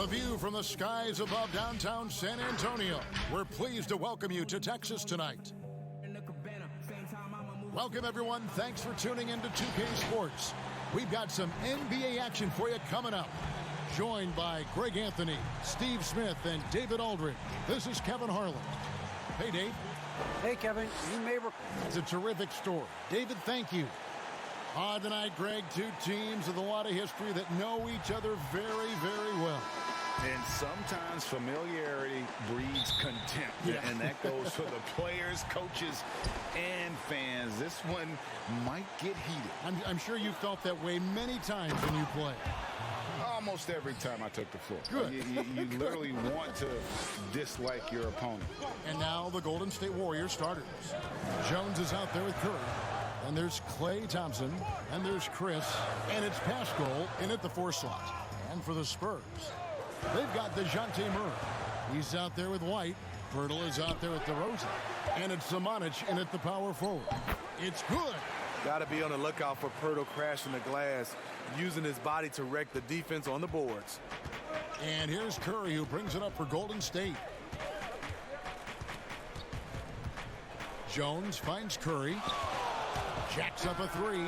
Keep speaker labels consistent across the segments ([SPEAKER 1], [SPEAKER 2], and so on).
[SPEAKER 1] The view from the skies above downtown San Antonio. We're pleased to welcome you to Texas tonight. Welcome, everyone. Thanks for tuning in to 2K Sports. We've got some NBA action for you coming up. Joined by Greg Anthony, Steve Smith, and David Aldridge. This is Kevin Harlan. Hey, Dave.
[SPEAKER 2] Hey, Kevin.
[SPEAKER 1] It's a terrific story. David, thank you. Tonight, Greg, two teams with a lot of history that know each other very, very well.
[SPEAKER 3] And sometimes familiarity breeds contempt.
[SPEAKER 1] Yeah.
[SPEAKER 3] And that goes for the players, coaches, and fans. This one might get heated.
[SPEAKER 1] I'm sure you felt that way many times when you play.
[SPEAKER 3] Almost every time I took the floor.
[SPEAKER 1] Good.
[SPEAKER 3] You literally want to dislike your opponent.
[SPEAKER 1] And now the Golden State Warriors starters. Jones is out there with Curry. And there's Klay Thompson. And there's Chris. And it's Pascal in at the 4 slot. And for the Spurs, they've got DeJounte Murray. He's out there with White. Pirtle is out there with DeRozan. And it's Samanic in at the power forward. It's good.
[SPEAKER 4] Got to be on the lookout for Pirtle crashing the glass, using his body to wreck the defense on the boards.
[SPEAKER 1] And here's Curry, who brings it up for Golden State. Jones finds Curry. Jacks up a 3.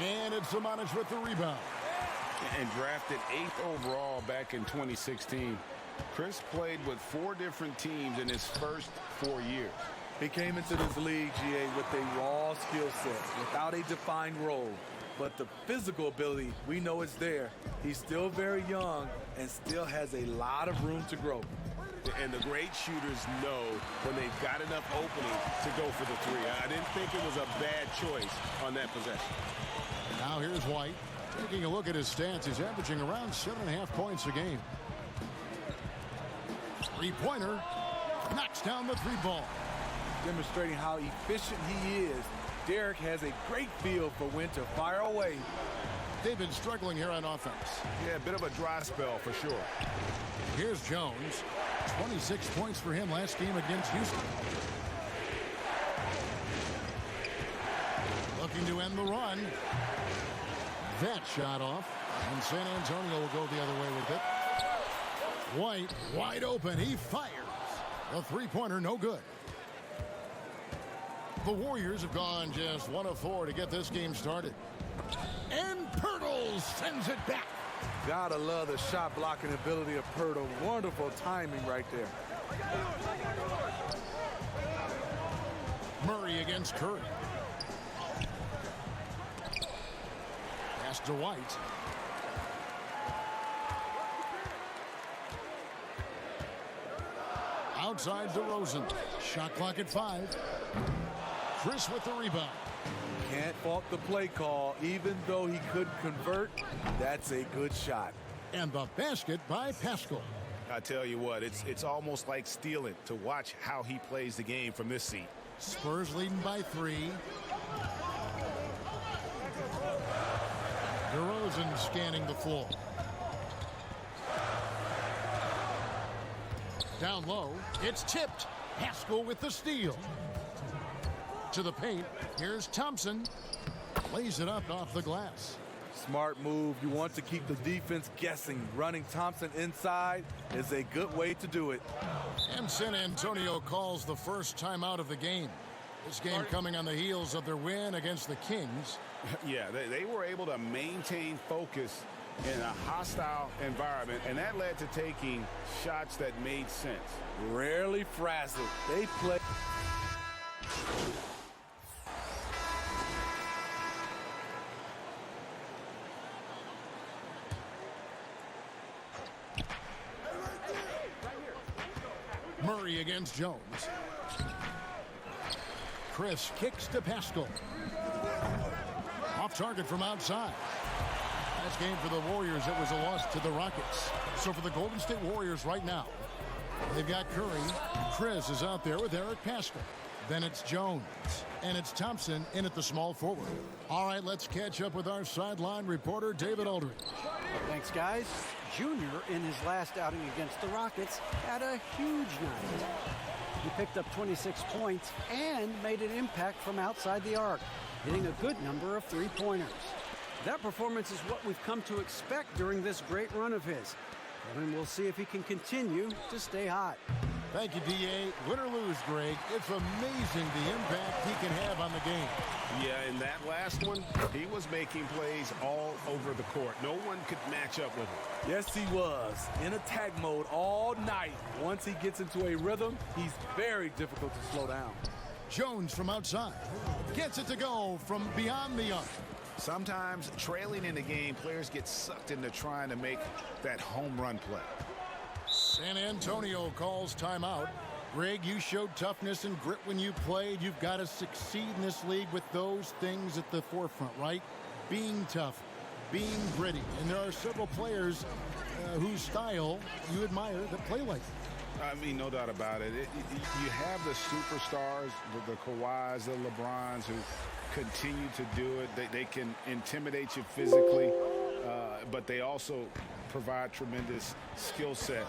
[SPEAKER 1] And it's Samanic with the rebound.
[SPEAKER 3] And drafted 8th overall back in 2016. Chris played with 4 different teams in his first 4 years.
[SPEAKER 4] He came into this league, GA, with a raw skill set, without a defined role. But the physical ability, we know it's there. He's still very young and still has a lot of room to grow.
[SPEAKER 5] And the great shooters know when they've got enough opening to go for the 3. I didn't think it was a bad choice on that possession.
[SPEAKER 1] Now here's White. Taking a look at his stats, he's averaging around 7.5 points a game. Three-pointer. Knocks down the 3 ball.
[SPEAKER 4] Demonstrating how efficient he is. Derek has a great feel for when to fire away.
[SPEAKER 1] They've been struggling here on offense.
[SPEAKER 5] Yeah, a bit of a dry spell for sure.
[SPEAKER 1] Here's Jones. 26 points for him last game against Houston. Looking to end the run. That shot off. And San Antonio will go the other way with it. White wide open. He fires. The three-pointer no good. The Warriors have gone just 1 of 4 to get this game started. And Pirtle sends it back.
[SPEAKER 4] Gotta love the shot blocking ability of Pirtle. Wonderful timing right there.
[SPEAKER 1] Murray against Curry. Pass to White. Outside DeRozan. Shot clock at 5. Chris with the rebound.
[SPEAKER 4] Can't fault the play call. Even though he couldn't convert, that's a good shot.
[SPEAKER 1] And the basket by Pascal.
[SPEAKER 5] I tell you what, it's almost like stealing to watch how he plays the game from this seat.
[SPEAKER 1] Spurs leading by 3. DeRozan scanning the floor. Down low, it's tipped. Pascal with the steal. To the paint, here's Thompson. Lays it up off the glass.
[SPEAKER 4] Smart move. You want to keep the defense guessing. Running Thompson inside is a good way to do it.
[SPEAKER 1] And San Antonio calls the first timeout of the game. This game coming on the heels of their win against the Kings.
[SPEAKER 3] Yeah, they were able to maintain focus in a hostile environment, and that led to taking shots that made sense.
[SPEAKER 4] Rarely frazzled. They play.
[SPEAKER 1] Murray against Jones. Chris kicks to Pascal. Off target from outside. Last game for the Warriors, it was a loss to the Rockets. So for the Golden State Warriors right now, they've got Curry. Chris is out there with Eric Pascal. Then it's Jones. And it's Thompson in at the small forward. All right, let's catch up with our sideline reporter, David Aldridge.
[SPEAKER 2] Thanks, guys. Junior, in his last outing against the Rockets, had a huge night. He picked up 26 points and made an impact from outside the arc, hitting a good number of three-pointers. That performance is what we've come to expect during this great run of his. And we'll see if he can continue to stay hot.
[SPEAKER 1] Thank you, D.A. Win or lose, Greg, it's amazing the impact he can have on the game.
[SPEAKER 5] Yeah, in that last one, he was making plays all over the court. No one could match up with him.
[SPEAKER 4] Yes, he was. In attack mode all night. Once he gets into a rhythm, he's very difficult to slow down.
[SPEAKER 1] Jones from outside gets it to go from beyond the arc.
[SPEAKER 3] Sometimes trailing in the game, players get sucked into trying to make that home run play.
[SPEAKER 1] San Antonio calls timeout. Greg, you showed toughness and grit when you played. You've got to succeed in this league with those things at the forefront, right? Being tough, being gritty. And there are several players whose style you admire that play like that.
[SPEAKER 3] I mean, no doubt about it. You have the superstars, the Kawhis, the LeBrons, who continue to do it. They can intimidate you physically, but they also provide tremendous skill set.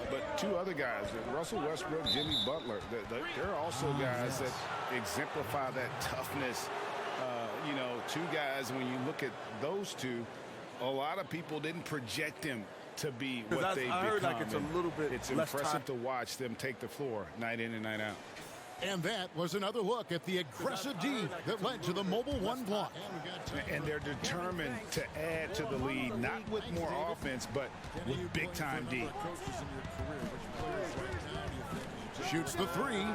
[SPEAKER 3] But two other guys, Russell Westbrook, Jimmy Butler, they're also guys that exemplify that toughness. You know, two guys, when you look at those two, a lot of people didn't project them to be what they become.
[SPEAKER 4] I heard like it's a little bit
[SPEAKER 3] It's
[SPEAKER 4] less
[SPEAKER 3] impressive
[SPEAKER 4] time.
[SPEAKER 3] to watch them take the floor night in and night out.
[SPEAKER 1] And that was another look at the aggressive D that led to the mobile one block.
[SPEAKER 3] And they're determined to add to the lead, not with more offense, but with big-time D.
[SPEAKER 1] Shoots the three.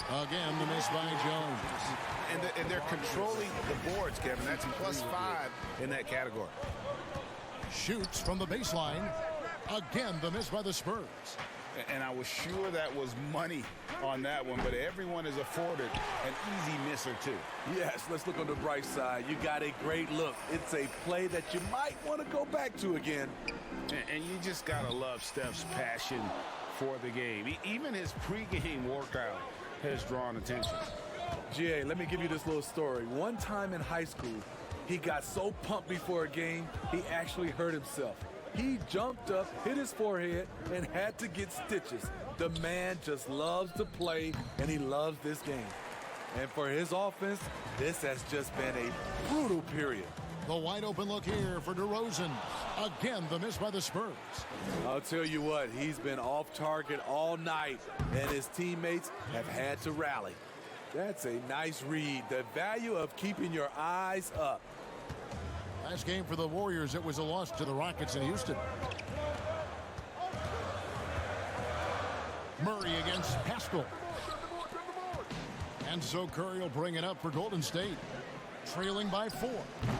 [SPEAKER 1] Again, the miss by Jones.
[SPEAKER 3] And they're controlling the boards, Kevin. That's +5 in that category.
[SPEAKER 1] Shoots from the baseline. Again, the miss by the Spurs.
[SPEAKER 3] And I was sure that was money on that one, but everyone is afforded an easy miss or two.
[SPEAKER 4] Yes, let's look on the bright side. You got a great look. It's a play that you might want to go back to again.
[SPEAKER 3] And you just got to love Steph's passion for the game. Even his pregame workout has drawn attention.
[SPEAKER 4] GA, let me give you this little story. One time in high school, he got so pumped before a game, he actually hurt himself. He jumped up, hit his forehead, and had to get stitches. The man just loves to play, and he loves this game. And for his offense, this has just been a brutal period.
[SPEAKER 1] The wide open look here for DeRozan. Again, the miss by the Spurs.
[SPEAKER 4] I'll tell you what, he's been off target all night, and his teammates have had to rally. That's a nice read. The value of keeping your eyes up.
[SPEAKER 1] Last game for the Warriors, it was a loss to the Rockets in Houston. Murray against Pascal. And so Curry will bring it up for Golden State. Trailing by 4.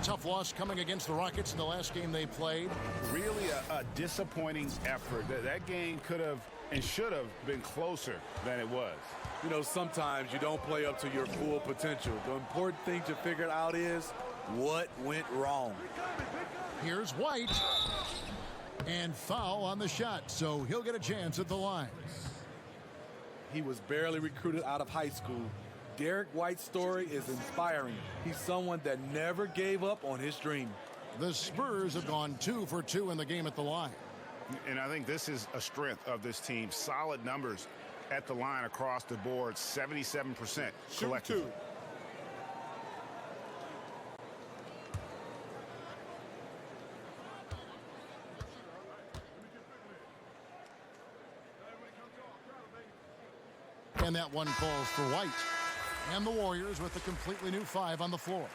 [SPEAKER 1] Tough loss coming against the Rockets in the last game they played.
[SPEAKER 3] Really a disappointing effort. That game could have and should have been closer than it was.
[SPEAKER 4] You know, sometimes you don't play up to your full potential. The important thing to figure out is what went wrong.
[SPEAKER 1] Here's White. And foul on the shot, so he'll get a chance at the line.
[SPEAKER 4] He was barely recruited out of high school. Derek White's story is inspiring. He's someone that never gave up on his dream.
[SPEAKER 1] The Spurs have gone 2 for 2 in the game at the line.
[SPEAKER 3] And I think this is a strength of this team. Solid numbers at the line across the board, 77% collectively.
[SPEAKER 1] And that one falls for White. And the Warriors with a completely new 5 on the floor.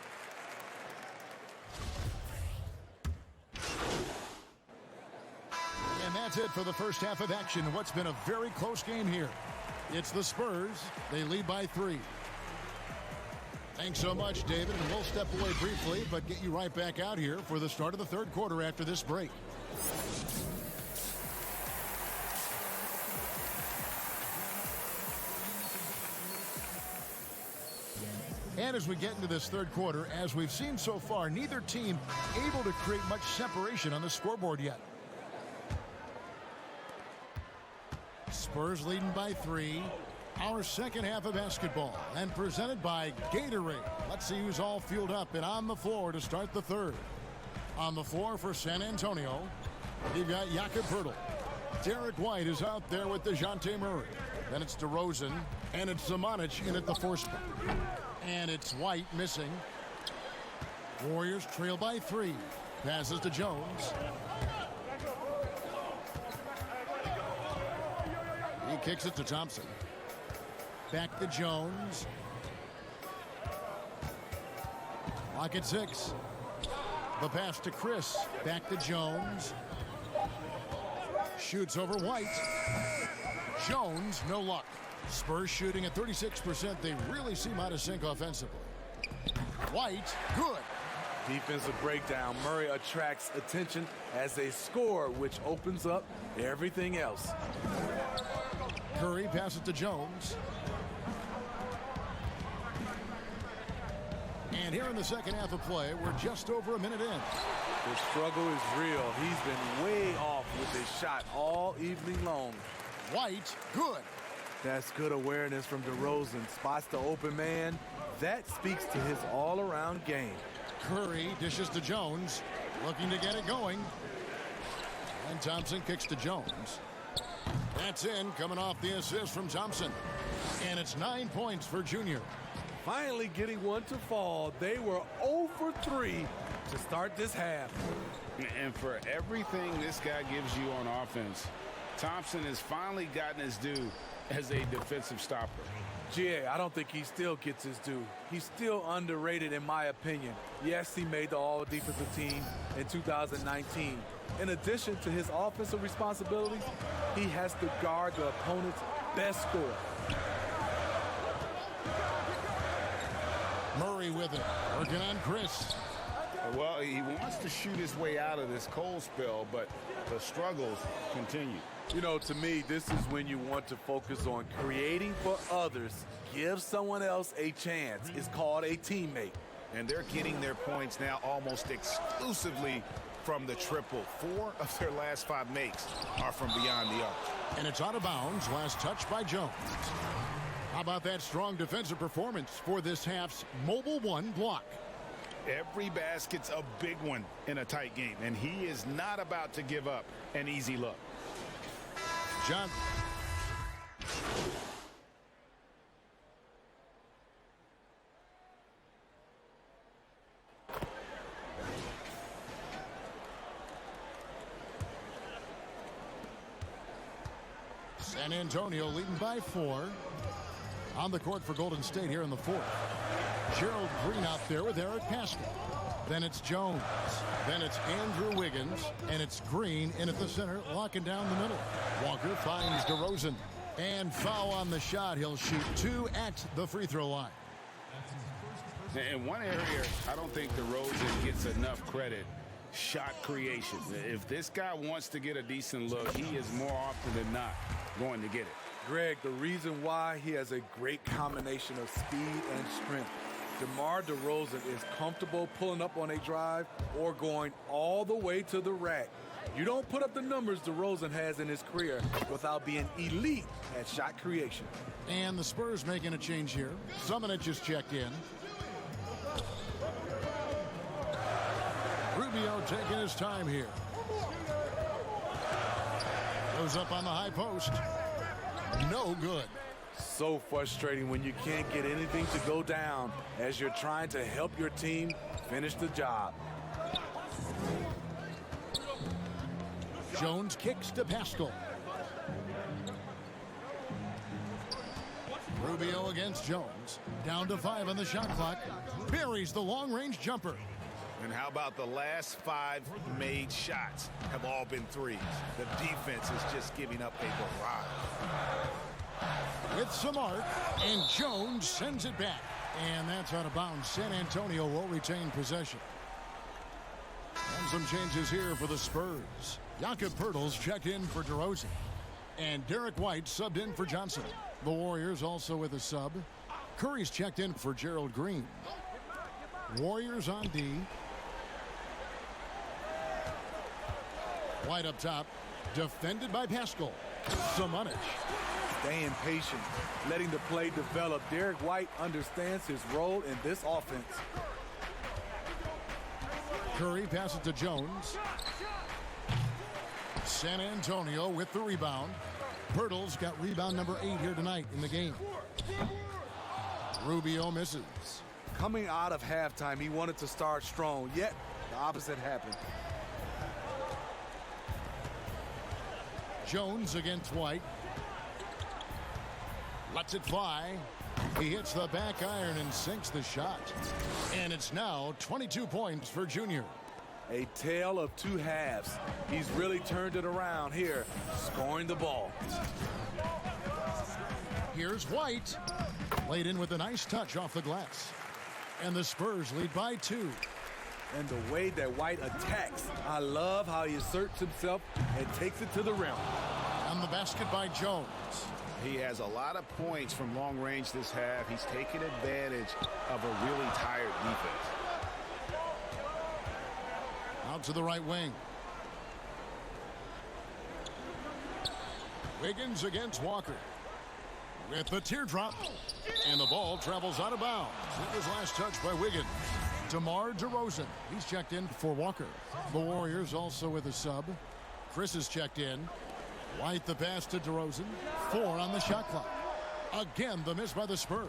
[SPEAKER 1] And that's it for the first half of action. What's been a very close game here. It's the Spurs. They lead by 3. Thanks so much, David. And we'll step away briefly, but get you right back out here for the start of the third quarter after this break. And as we get into this third quarter, as we've seen so far, neither team able to create much separation on the scoreboard yet. Spurs leading by 3. Our second half of basketball, and presented by Gatorade. Let's see who's all fueled up and on the floor to start the third. On the floor for San Antonio, you've got Jakob Poeltl. Derek White is out there with DeJounte Murray. Then it's DeRozan, and it's Zamanic in at the 4 spot. And it's White missing. Warriors trail by 3. Passes to Jones. kicks it to Thompson. Back to Jones. Lock at 6. The pass to Chris. Back to Jones. Shoots over White. Jones, no luck. Spurs shooting at 36%. They really seem out of sync offensively. White, good.
[SPEAKER 4] Defensive breakdown. Murray attracts attention as a scorer, which opens up everything else.
[SPEAKER 1] Curry passes to Jones. And here in the second half of play, we're just over a minute in.
[SPEAKER 4] The struggle is real. He's been way off with his shot all evening long.
[SPEAKER 1] White, good.
[SPEAKER 4] That's good awareness from DeRozan. Spots the open man. That speaks to his all-around game.
[SPEAKER 1] Curry dishes to Jones, looking to get it going. And Thompson kicks to Jones. That's in, coming off the assist from Thompson. And it's 9 points for Junior.
[SPEAKER 4] Finally getting one to fall. They were 0 for 3 to start this half.
[SPEAKER 3] And for everything this guy gives you on offense, Thompson has finally gotten his due as a defensive stopper.
[SPEAKER 4] GA, I don't think he still gets his due. He's still underrated in my opinion. Yes, he made the all-defensive team in 2019. In addition to his offensive responsibilities, he has to guard the opponent's best scorer.
[SPEAKER 1] Murray with it, working on Chris.
[SPEAKER 3] Well, he wants to shoot his way out of this cold spell, but the struggles continue.
[SPEAKER 4] You know, to me, this is when you want to focus on creating for others. Give someone else a chance. It's called a teammate.
[SPEAKER 3] And they're getting their points now almost exclusively from the triple. 4 of their last 5 makes are from beyond the arc.
[SPEAKER 1] And it's out of bounds, last touch by Jones. How about that strong defensive performance for this half's Mobile One block?
[SPEAKER 3] Every basket's a big one in a tight game, and he is not about to give up an easy look.
[SPEAKER 1] John. San Antonio leading by 4. On the court for Golden State here in the 4th. Gerald Green out there with Eric Pascal. Then it's Jones. Then it's Andrew Wiggins. And it's Green in at the center, locking down the middle. Walker finds DeRozan. And foul on the shot. He'll shoot 2 at the free throw line.
[SPEAKER 3] In one area, I don't think DeRozan gets enough credit. Shot creation. If this guy wants to get a decent look, he is more often than not going to get it.
[SPEAKER 4] Greg, the reason why he has a great combination of speed and strength. DeMar DeRozan is comfortable pulling up on a drive or going all the way to the rack. You don't put up the numbers DeRozan has in his career without being elite at shot creation.
[SPEAKER 1] And the Spurs making a change here. Summonett just checked in. Rubio taking his time here. Goes up on the high post. No good.
[SPEAKER 4] So frustrating when you can't get anything to go down as you're trying to help your team finish the job.
[SPEAKER 1] Jones kicks to Pascal. Rubio against Jones. Down to 5 on the shot clock. Buries the long-range jumper.
[SPEAKER 3] And how about the last 5 made shots have all been threes? The defense is just giving up a barrage.
[SPEAKER 1] With some arc, and Jones sends it back. And that's out of bounds. San Antonio will retain possession. And some changes here for the Spurs. Jakob Poeltl's checked in for DeRozan. And Derek White subbed in for Johnson. The Warriors also with a sub. Curry's checked in for Gerald Green. Warriors on D. White up top. Defended by Pascal. Summonett.
[SPEAKER 4] Staying patient, letting the play develop. Derek White understands his role in this offense.
[SPEAKER 1] Curry passes to Jones. San Antonio with the rebound. Poeltl's got rebound number 8 here tonight in the game. Rubio misses.
[SPEAKER 4] Coming out of halftime, he wanted to start strong, yet the opposite happened.
[SPEAKER 1] Jones against White. Lets it fly. He hits the back iron and sinks the shot. And it's now 22 points for Junior.
[SPEAKER 4] A tale of two halves. He's really turned it around here, scoring the ball.
[SPEAKER 1] Here's White. Laid in with a nice touch off the glass. And the Spurs lead by 2.
[SPEAKER 4] And the way that White attacks, I love how he asserts himself and takes it to the rim.
[SPEAKER 1] And the basket by Jones.
[SPEAKER 3] He has a lot of points from long range this half. He's taken advantage of a really tired defense.
[SPEAKER 1] Out to the right wing. Wiggins against Walker. With the teardrop. And the ball travels out of bounds. It was last touched by Wiggins. DeMar DeRozan. He's checked in for Walker. The Warriors also with a sub. Chris is checked in. White the pass to DeRozan. 4 on the shot clock. Again, the miss by the Spurs.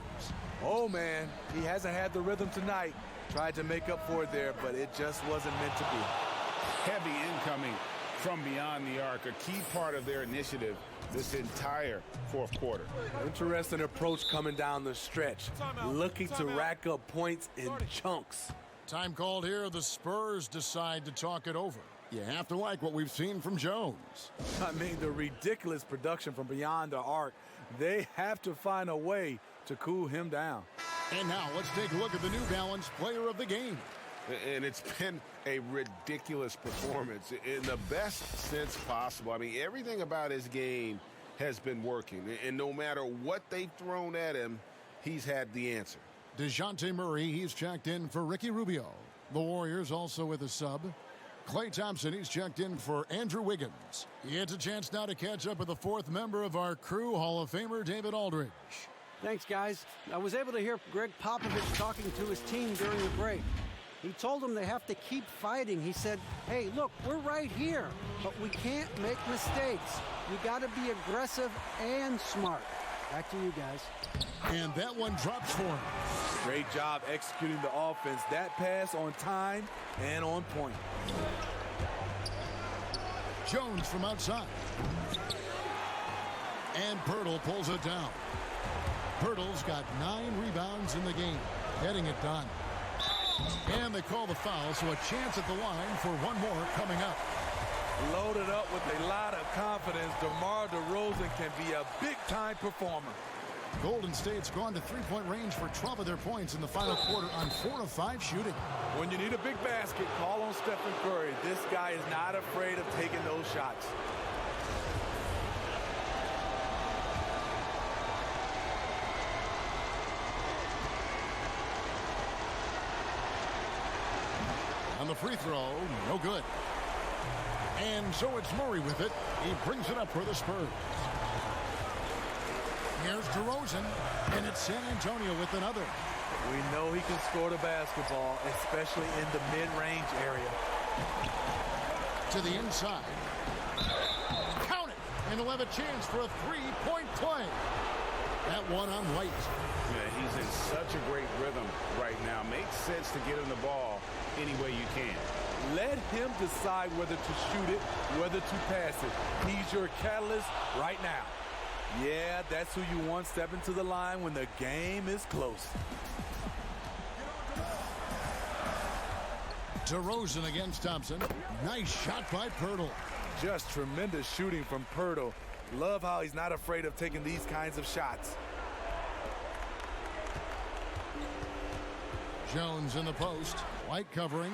[SPEAKER 4] Oh, man, he hasn't had the rhythm tonight. Tried to make up for it there, but it just wasn't meant to be.
[SPEAKER 3] Heavy incoming from beyond the arc, a key part of their initiative this entire fourth quarter.
[SPEAKER 4] Interesting approach coming down the stretch, looking to rack up points in chunks.
[SPEAKER 1] Time called here. The Spurs decide to talk it over. You have to like what we've seen from Jones.
[SPEAKER 4] I mean, the ridiculous production from beyond the arc. They have to find a way to cool him down.
[SPEAKER 1] And now let's take a look at the New Balance player of the game.
[SPEAKER 3] And it's been a ridiculous performance in the best sense possible. I mean, everything about his game has been working. And no matter what they've thrown at him, he's had the answer.
[SPEAKER 1] DeJounte Murray, he's checked in for Ricky Rubio. The Warriors also with a sub. Klay Thompson, he's checked in for Andrew Wiggins. He gets a chance now to catch up with the fourth member of our crew, Hall of Famer David Aldridge.
[SPEAKER 2] Thanks, guys. I was able to hear Greg Popovich talking to his team during the break. He told them they have to keep fighting. He said, hey, look, we're right here, but we can't make mistakes. You got to be aggressive and smart. Back to you guys.
[SPEAKER 1] And that one drops for him.
[SPEAKER 4] Great job executing the offense. That pass on time and on point.
[SPEAKER 1] Jones from outside. And Pirtle pulls it down. Pirtle's got 9 rebounds in the game, getting it done. And they call the foul, so a chance at the line for one more coming up.
[SPEAKER 4] Loaded up with a lot of confidence, DeMar DeRozan can be a big-time performer.
[SPEAKER 1] Golden State's gone to three-point range for 12 of their points in the final quarter on 4 of 5 shooting.
[SPEAKER 4] When you need a big basket, call on Stephen Curry. This guy is not afraid of taking those shots.
[SPEAKER 1] On the free throw, no good. And so it's Murray with it. He brings it up for the Spurs. Here's DeRozan, and it's San Antonio with another.
[SPEAKER 4] We know he can score the basketball, especially in the mid-range area.
[SPEAKER 1] To the inside. Count it! And he'll have a chance for a three-point play. That one on White.
[SPEAKER 3] Yeah, he's in such a great rhythm right now. Makes sense to get him the ball any way you can.
[SPEAKER 4] Let him decide whether to shoot it, whether to pass it. He's your catalyst right now. Yeah, that's who you want stepping to the line when the game is close.
[SPEAKER 1] DeRozan against Thompson. Nice shot by Pirtle.
[SPEAKER 4] Just tremendous shooting from Pirtle. Love how he's not afraid of taking these kinds of shots.
[SPEAKER 1] Jones in the post. White covering.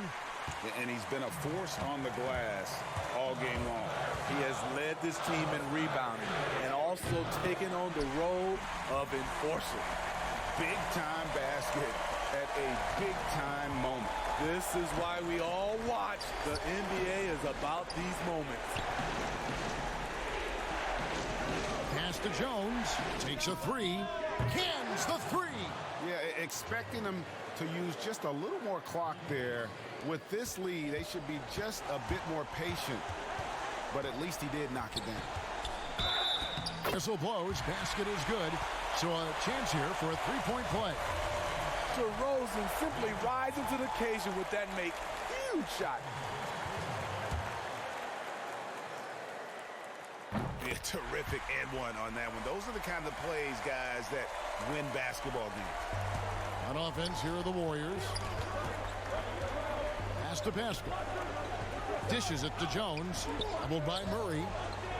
[SPEAKER 3] And he's been a force on the glass all game long.
[SPEAKER 4] He has led this team in rebounding and also taken on the role of enforcer.
[SPEAKER 3] Big-time basket at a big-time moment.
[SPEAKER 4] This is why we all watch. The NBA is about these moments.
[SPEAKER 1] Pass to Jones. Takes a three. Cans the three.
[SPEAKER 3] Yeah, expecting them to use just a little more clock there. With this lead, they should be just a bit more patient. But at least he did knock it down.
[SPEAKER 1] Whistle blows. Basket is good. So a chance here for a three-point play.
[SPEAKER 4] DeRozan simply rising to the occasion with that make. Huge shot.
[SPEAKER 5] A terrific and one on that one. Those are the kind of plays, guys, that win basketball games.
[SPEAKER 1] On offense, here are the Warriors. Pass to Pascal. Dishes it to Jones. Doubled by Murray.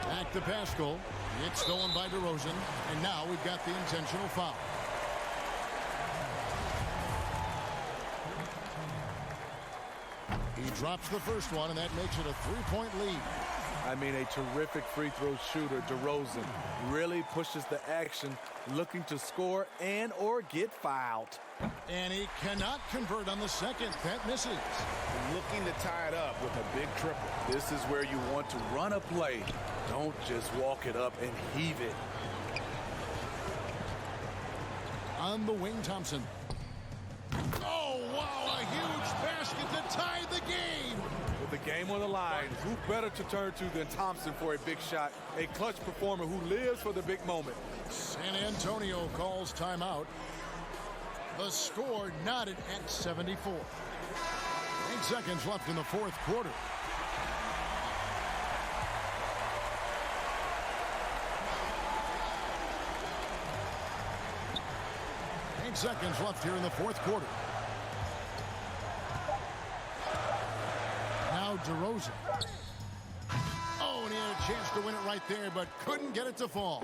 [SPEAKER 1] Back to Pascal. It's stolen by DeRozan. And now we've got the intentional foul. He drops the first one, and that makes it a three-point lead.
[SPEAKER 4] I mean, a terrific free throw shooter, DeRozan, really pushes the action, looking to score and or get fouled.
[SPEAKER 1] And he cannot convert on the second. That misses.
[SPEAKER 5] Looking to tie it up with a big triple.
[SPEAKER 4] This is where you want to run a play. Don't just walk it up and heave it.
[SPEAKER 1] On the wing, Thompson. Oh, wow, a huge basket to tie the game.
[SPEAKER 4] With the game on the line, who better to turn to than Thompson for a big shot? A clutch performer who lives for the big moment.
[SPEAKER 1] San Antonio calls timeout. The score knotted at 74. 8 seconds left in the fourth quarter. Seconds left here in the fourth quarter. Now DeRozan. Oh, and he had a chance to win it right there, but couldn't get it to fall.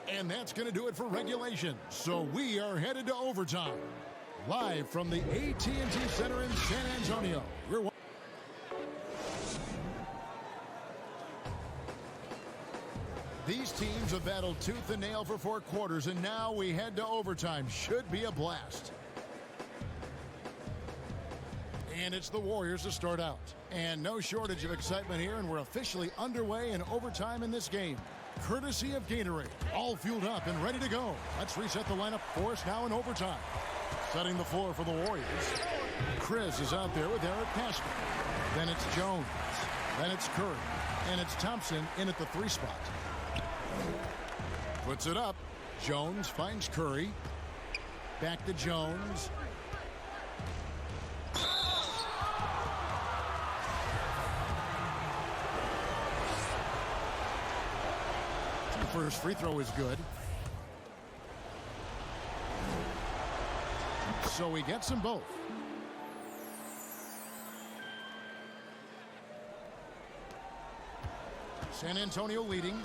[SPEAKER 1] And that's going to do it for regulation. So we are headed to overtime. Live from the AT&T Center in San Antonio. These teams have battled tooth and nail for 4 quarters, and now we head to overtime. Should be a blast. And it's the Warriors to start out. And no shortage of excitement here, and we're officially underway in overtime in this game. Courtesy of Gatorade. All fueled up and ready to go. Let's reset the lineup for us now in overtime. Setting the floor for the Warriors. Chris is out there with Eric Pascal. Then it's Jones. Then it's Curry. And it's Thompson in at the 3 spot. Puts it up. Jones finds Curry. Back to Jones. First free throw is good. So he gets them both. San Antonio leading.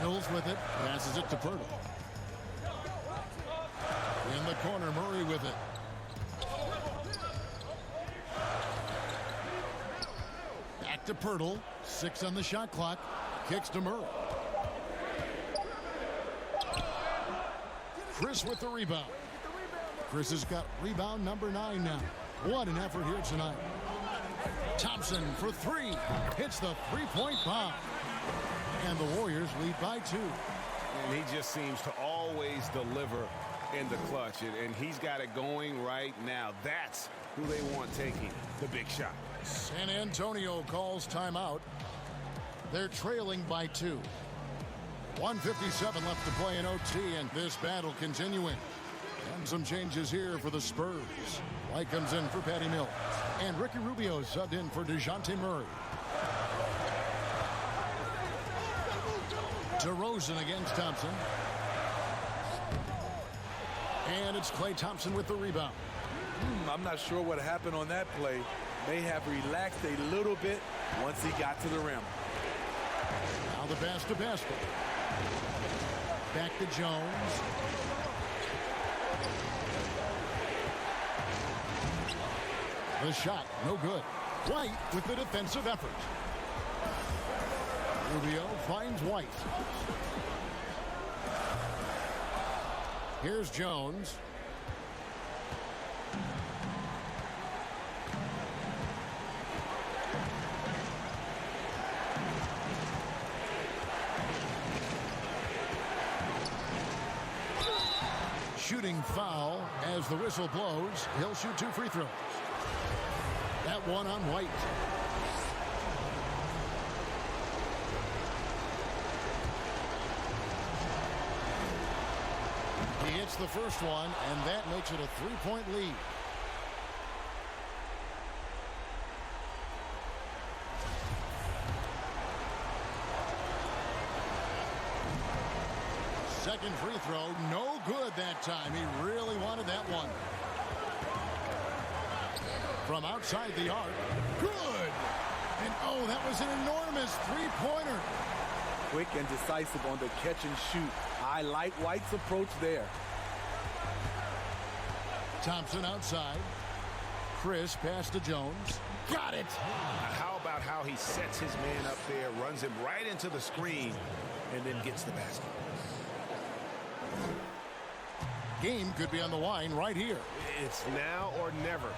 [SPEAKER 1] Hills with it. Passes it to Pirtle. In the corner, Murray with it. Back to Pirtle. 6 on the shot clock. Kicks to Murray. Chris with the rebound. Chris has got rebound number 9 now. What an effort here tonight. Thompson for 3. Hits the three-point bomb. And the Warriors lead by 2.
[SPEAKER 5] And he just seems to always deliver in the clutch. And he's got it going right now. That's who they want taking the big shot.
[SPEAKER 1] San Antonio calls timeout. They're trailing by 2. 1:57 left to play in OT, and this battle continuing. And some changes here for the Spurs. White comes in for Patty Mills. And Ricky Rubio subbed in for DeJounte Murray. DeRozan against Thompson. And it's Klay Thompson with the rebound.
[SPEAKER 4] I'm not sure what happened on that play. May have relaxed a little bit once he got to the rim.
[SPEAKER 1] Now the pass to Pascal. Back to Jones. The shot, no good. White with the defensive effort. Rubio finds White. Here's Jones. Shooting foul as the whistle blows. He'll shoot 2 free throws. That one on White. He hits the first one, and that makes it a 3-point lead. second free throw. No good that time. He really wanted that one. From outside the arc. Good. And, oh, that was an enormous three-pointer.
[SPEAKER 4] Quick and decisive on the catch and shoot. I like White's approach there.
[SPEAKER 1] Thompson outside. Chris pass to Jones. Got it.
[SPEAKER 5] How about how he sets his man up there, runs him right into the screen, and then gets the basket.
[SPEAKER 1] Game could be on the line right here.
[SPEAKER 5] It's now or never.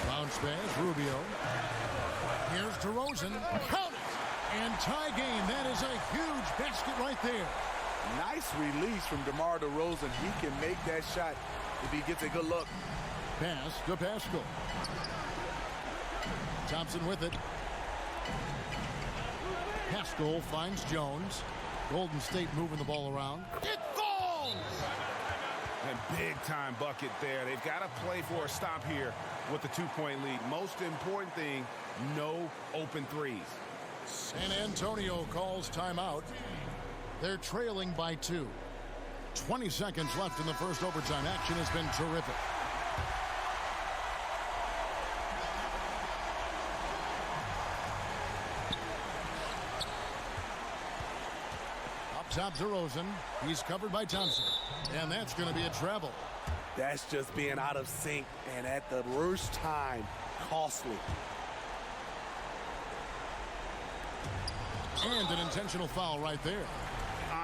[SPEAKER 1] Bounce pass, Rubio. Here's DeRozan. Count it. And tie game. That is a huge basket right there.
[SPEAKER 4] Nice release from DeMar DeRozan. He can make that shot if he gets a good look.
[SPEAKER 1] Pass to Pascal. Thompson with it. Pascal finds Jones. Golden State moving the ball around. It falls!
[SPEAKER 5] And big-time bucket there. They've got to play for a stop here with the two-point lead. Most important thing, no open threes.
[SPEAKER 1] San Antonio calls timeout. They're trailing by 2. 20 seconds left in the first overtime. Action has been terrific. Up top, DeRozan. He's covered by Thompson. And that's going to be a travel.
[SPEAKER 4] That's just being out of sync and at the worst time, costly.
[SPEAKER 1] And an intentional foul right there.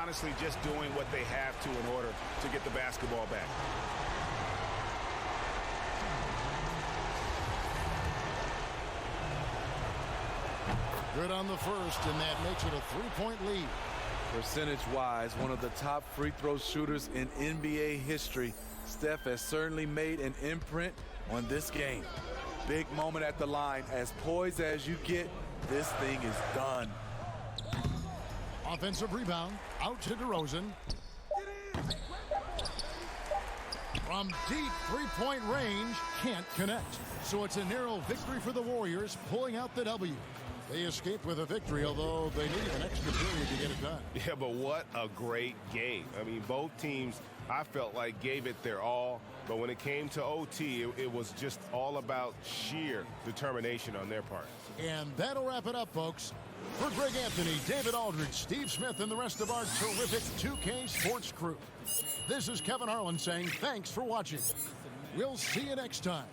[SPEAKER 5] Honestly, just doing what they have to in order to get the basketball back.
[SPEAKER 1] Good on the first, and that makes it a three-point lead.
[SPEAKER 4] Percentage-wise, one of the top free throw shooters in NBA history, Steph has certainly made an imprint on this game. Big moment at the line. As poised as you get, this thing is done.
[SPEAKER 1] Offensive rebound, out to DeRozan. From deep three-point range, can't connect. So it's a narrow victory for the Warriors, pulling out the W. They escape with a victory, although they need an extra period to get it done.
[SPEAKER 5] Yeah, but what a great game. I mean, both teams, I felt like, gave it their all. But when it came to OT, it was just all about sheer determination on their part.
[SPEAKER 1] And that'll wrap it up, folks. For Greg Anthony, David Aldridge, Steve Smith, and the rest of our terrific 2K Sports crew, this is Kevin Harlan saying thanks for watching. We'll see you next time.